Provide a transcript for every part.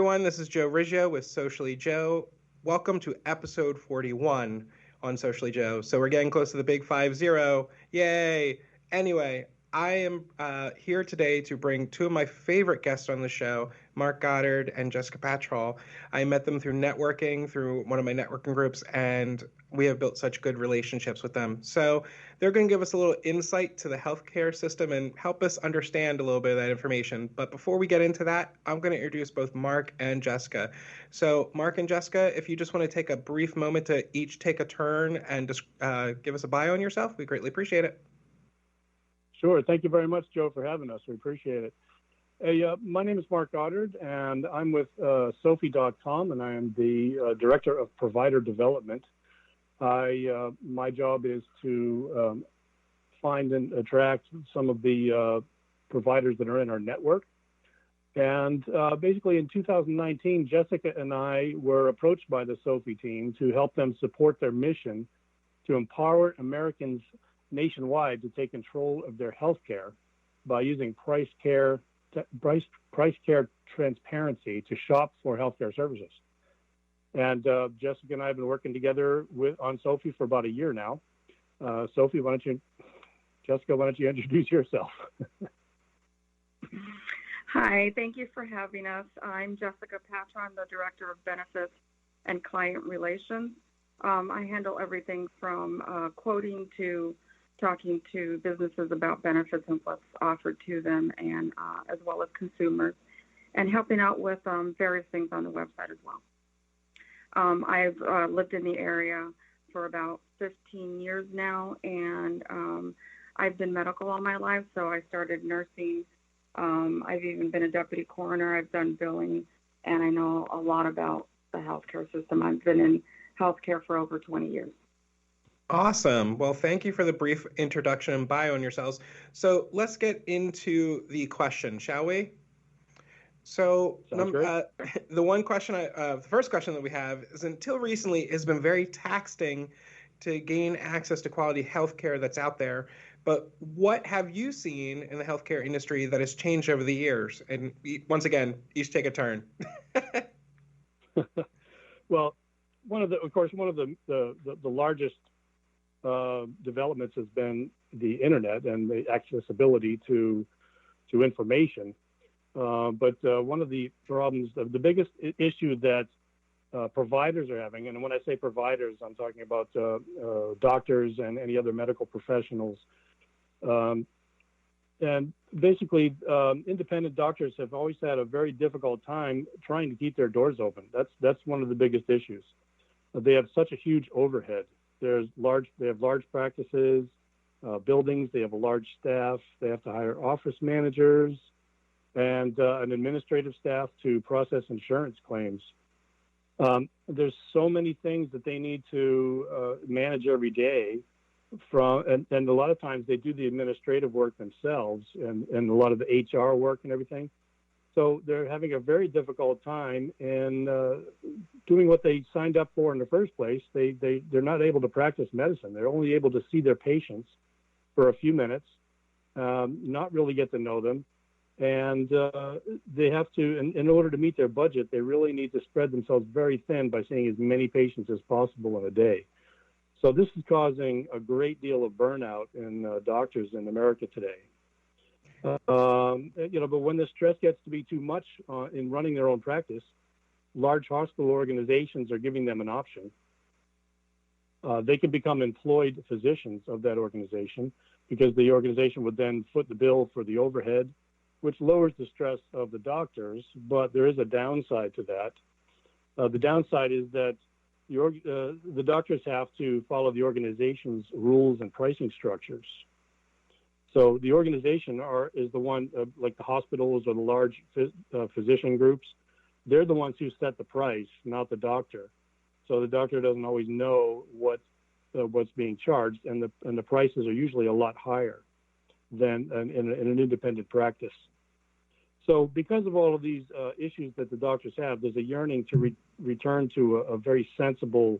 everyone. This is Joe Riggio with Socially Joe. Welcome to episode 41 on Socially Joe. So we're getting close to the big 50. Yay! Anyway, I am here today to bring two of my favorite guests on the show, Mark Goddard and Jessica Patraw. I met them through networking, through one of my networking groups, and we have built such good relationships with them. So they're going to give us a little insight to the healthcare system and help us understand a little bit of that information. But before we get into that, I'm going to introduce both Mark and Jessica. So Mark and Jessica, if you just want to take a brief moment to each take a turn and just give us a bio on yourself, we greatly appreciate it. Sure. Thank you very much, Joe, for having us. We appreciate it. Hey, my name is Mark Goddard, and I'm with soafee.com, and I am the Director of Provider Development. My job is to find and attract some of the providers that are in our network. And basically in 2019, Jessica and I were approached by the soafee team to help them support their mission to empower Americans nationwide to take control of their health care by using price care transparency to shop for healthcare services. And Jessica and I have been working together on soafee for about a year now. Sophie, Jessica, why don't you introduce yourself? Hi, thank you for having us. I'm Jessica Patraw. I'm the Director of Benefits and Client Relations. I handle everything from quoting to talking to businesses about benefits and what's offered to them, and as well as consumers, and helping out with various things on the website as well. I've lived in the area for about 15 years now, and I've been medical all my life, so I started nursing. I've even been a deputy coroner. I've done billing, and I know a lot about the healthcare system. I've been in healthcare for over 20 years. Awesome. Well, thank you for the brief introduction and bio on yourselves. So let's get into the question, shall we? So the first question that we have is, until recently, it has been very taxing to gain access to quality healthcare that's out there. But what have you seen in the healthcare industry that has changed over the years? And once again, each take a turn. Well, one of the largest developments has been the internet and the accessibility to information. But one of the problems, the biggest issue that providers are having, and when I say providers, I'm talking about doctors and any other medical professionals. And basically, independent doctors have always had a very difficult time trying to keep their doors open. That's one of the biggest issues. They have such a huge overhead. They have large practices, buildings. They have a large staff. They have to hire office managers and an administrative staff to process insurance claims. There's so many things that they need to manage every day. And a lot of times they do the administrative work themselves and a lot of the HR work and everything. So they're having a very difficult time in doing what they signed up for in the first place. They're not able to practice medicine. They're only able to see their patients for a few minutes, not really get to know them. And they have to, in order to meet their budget, they really need to spread themselves very thin by seeing as many patients as possible in a day. So this is causing a great deal of burnout in doctors in America today. But when the stress gets to be too much in running their own practice, large hospital organizations are giving them an option. They can become employed physicians of that organization, because the organization would then foot the bill for the overhead, which lowers the stress of the doctors. But there is a downside to that. The downside is that the doctors have to follow the organization's rules and pricing structures. So the organization is the one, like the hospitals or the large physician groups, they're the ones who set the price, not the doctor. So the doctor doesn't always know what's being charged, and the prices are usually a lot higher than in an independent practice. So because of all of these issues that the doctors have, there's a yearning to return to a very sensible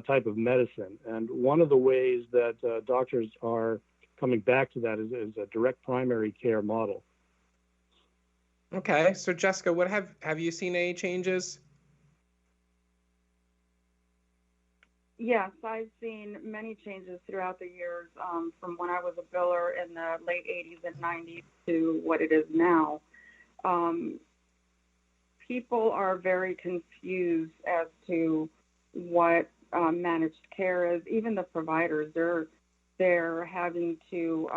type of medicine. And one of the ways that doctors are coming back to that is a direct primary care model. Okay, so Jessica, what have you seen any changes? Yes, I've seen many changes throughout the years, from when I was a biller in the late 80s and 90s to what it is now. Um, People are very confused as to what managed care is. Even the providers, they're having to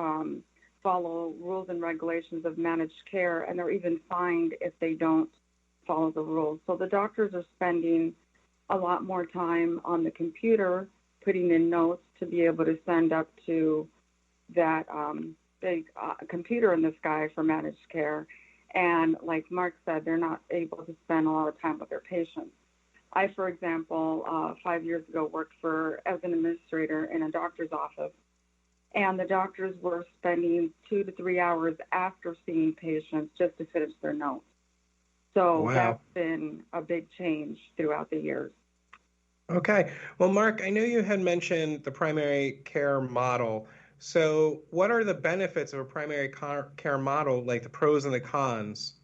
follow rules and regulations of managed care, and they're even fined if they don't follow the rules. So the doctors are spending a lot more time on the computer, putting in notes to be able to send up to that big computer in the sky for managed care. And like Mark said, they're not able to spend a lot of time with their patients. I, for example, 5 years ago worked as an administrator in a doctor's office, and the doctors were spending 2 to 3 hours after seeing patients just to finish their notes. So Wow. that's been a big change throughout the years. Okay. Well, Mark, I know you had mentioned the primary care model. So, what are the benefits of a primary care model, like the pros and the cons?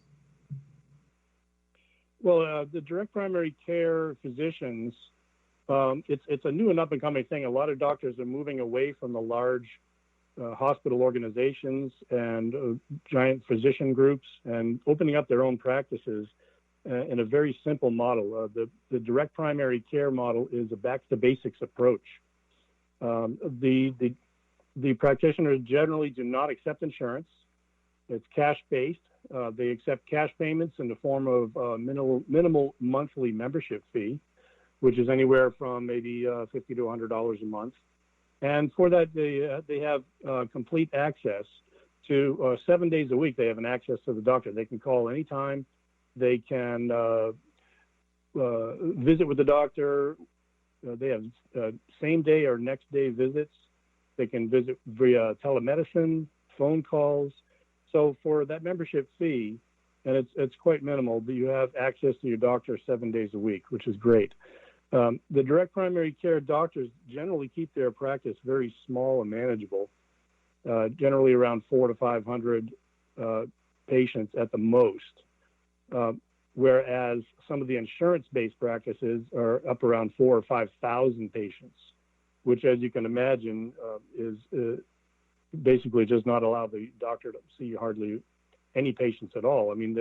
Well, the direct primary care physicians, it's a new and up and coming thing. A lot of doctors are moving away from the large hospital organizations and giant physician groups and opening up their own practices in a very simple model. The direct primary care model is a back to basics approach. The practitioners generally do not accept insurance. It's cash based. They accept cash payments in the form of minimal monthly membership fee, which is anywhere from maybe $50 to $100 a month. And for that, they have complete access to 7 days a week. They have an access to the doctor. They can call anytime. They can visit with the doctor. They have same day or next day visits. They can visit via telemedicine, phone calls. So for that membership fee, and it's quite minimal, but you have access to your doctor 7 days a week, which is great. The direct primary care doctors generally keep their practice very small and manageable, generally around 400 to 500 patients at the most, whereas some of the insurance-based practices are up around 4,000 or 5,000 patients, which, as you can imagine, is basically does not allow the doctor to see hardly any patients at all. I mean,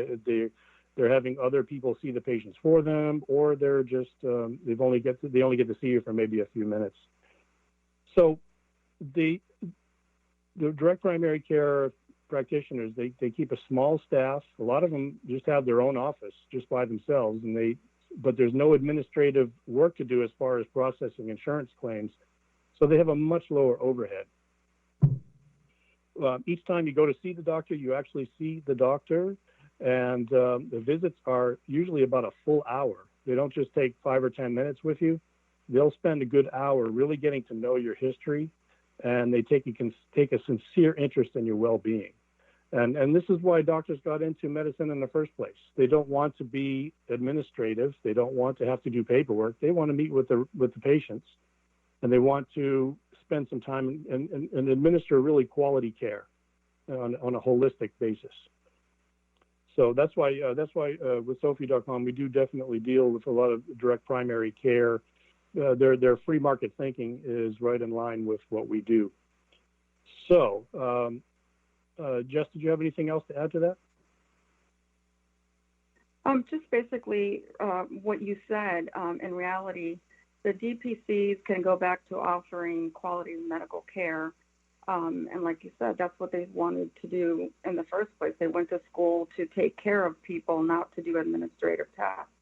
they're having other people see the patients for them, or they're just they only get to see you for maybe a few minutes. So the direct primary care practitioners, they keep a small staff. A lot of them just have their own office just by themselves, but there's no administrative work to do as far as processing insurance claims. So they have a much lower overhead. Each time you go to see the doctor, you actually see the doctor, and the visits are usually about a full hour. They don't just take 5 or 10 minutes with you. They'll spend a good hour really getting to know your history, and they take a sincere interest in your well-being. And this is why doctors got into medicine in the first place. They don't want to be administrative. They don't want to have to do paperwork. They want to meet with the patients, and they want to spend some time and administer really quality care on a holistic basis. So that's why with soafee.com, we do definitely deal with a lot of direct primary care. Their free market thinking is right in line with what we do. So, Jess, did you have anything else to add to that? Just basically what you said. In reality, the DPCs can go back to offering quality medical care. And like you said, that's what they wanted to do in the first place. They went to school to take care of people, not to do administrative tasks.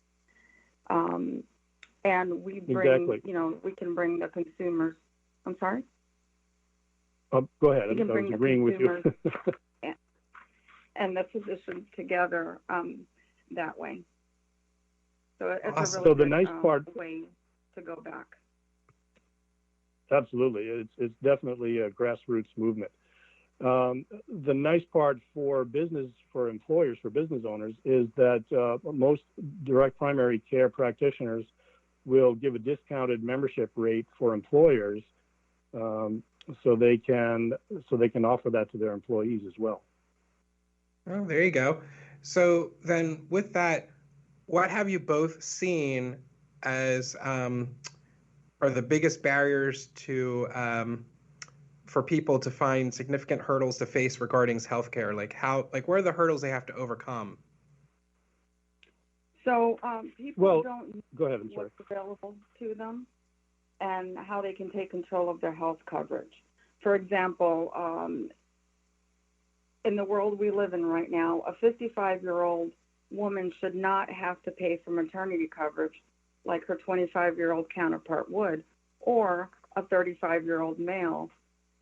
And we bring, Exactly. We can bring the consumers. I'm sorry? Go ahead. We can bring I was agreeing with you. and the physicians together that way. So it's Awesome. a really So the good nice part, way to go back. Absolutely. It's definitely a grassroots movement. The nice part for employers, for business owners, is that most direct primary care practitioners will give a discounted membership rate for employers, so they can offer that to their employees as well. Oh, there you go. So then with that, what have you both seen as are the biggest barriers to for people to find significant hurdles to face regarding healthcare? Like what are the hurdles they have to overcome? So people don't go ahead. I'm know sorry. what's available to them and how they can take control of their health coverage. For example, in the world we live in right now, a 55-year-old woman should not have to pay for maternity coverage like her 25-year-old counterpart would, or a 35-year-old male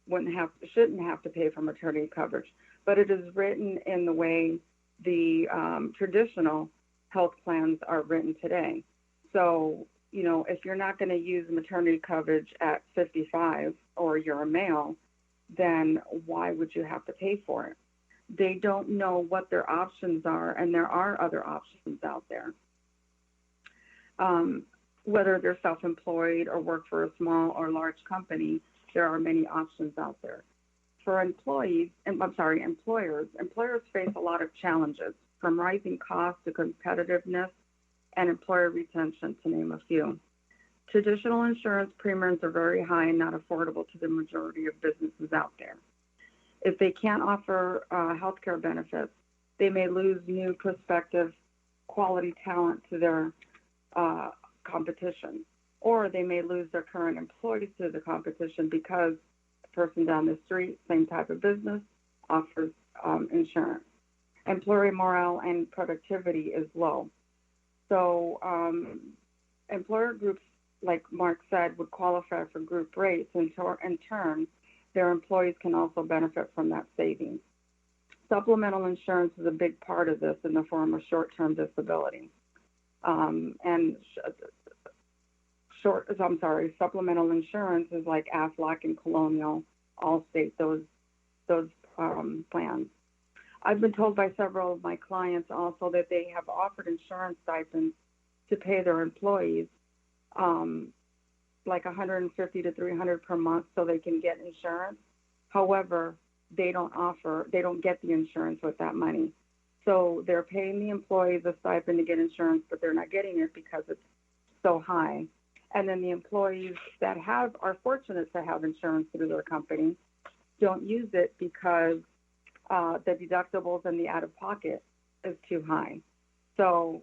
shouldn't have to pay for maternity coverage. But it is written in the way the traditional health plans are written today. So, if you're not going to use maternity coverage at 55 or you're a male, then why would you have to pay for it? They don't know what their options are, and there are other options out there. Whether they're self-employed or work for a small or large company, there are many options out there. For employers face a lot of challenges, from rising costs to competitiveness and employer retention, to name a few. Traditional insurance premiums are very high and not affordable to the majority of businesses out there. If they can't offer healthcare benefits, they may lose new prospective quality talent to their competition, or they may lose their current employees to the competition because the person down the street, same type of business, offers insurance. Employee morale and productivity is low. So employer groups, like Mark said, would qualify for group rates, and in turn, their employees can also benefit from that savings. Supplemental insurance is a big part of this in the form of short-term disability. Supplemental insurance is like Aflac and Colonial, Allstate, those plans. I've been told by several of my clients also that they have offered insurance stipends to pay their employees, like $150 to $300 per month, so they can get insurance. However, they don't get the insurance with that money. So they're paying the employees a stipend to get insurance, but they're not getting it because it's so high. And then the employees that are fortunate to have insurance through their company don't use it because the deductibles and the out-of-pocket is too high. So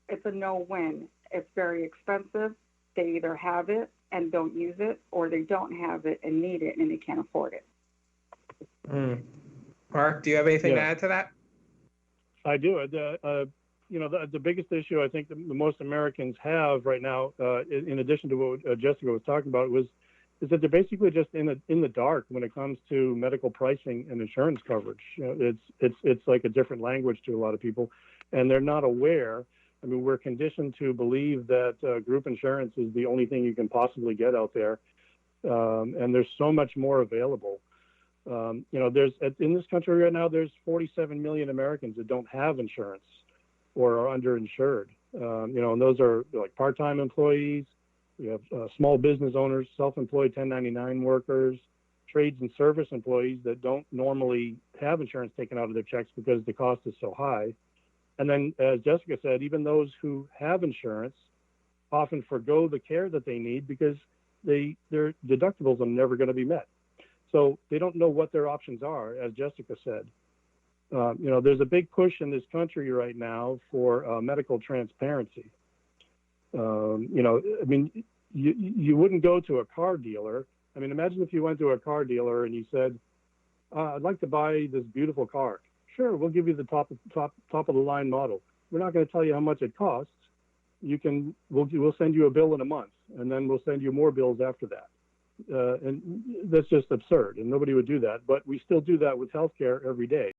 it's a no-win. It's very expensive. They either have it and don't use it, or they don't have it and need it and they can't afford it. Mark, do you have anything to add to that? I do. The biggest issue I think the most Americans have right now, in addition to what Jessica was talking about, is that they're basically just in the dark when it comes to medical pricing and insurance coverage. It's like a different language to a lot of people, and they're not aware. I mean, we're conditioned to believe that group insurance is the only thing you can possibly get out there, and there's so much more available. There's in this country right now, there's 47 million Americans that don't have insurance or are underinsured. And those are like part-time employees. We have small business owners, self-employed 1099 workers, trades and service employees that don't normally have insurance taken out of their checks because the cost is so high. And then, as Jessica said, even those who have insurance often forgo the care that they need because their deductibles are never going to be met. So they don't know what their options are, as Jessica said. There's a big push in this country right now for medical transparency. You wouldn't go to a car dealer. I mean, imagine if you went to a car dealer and you said, I'd like to buy this beautiful car. Sure, we'll give you the top of the line model. We're not going to tell you how much it costs. We'll send you a bill in a month, and then we'll send you more bills after that. And that's just absurd, and nobody would do that. But we still do that with healthcare every day.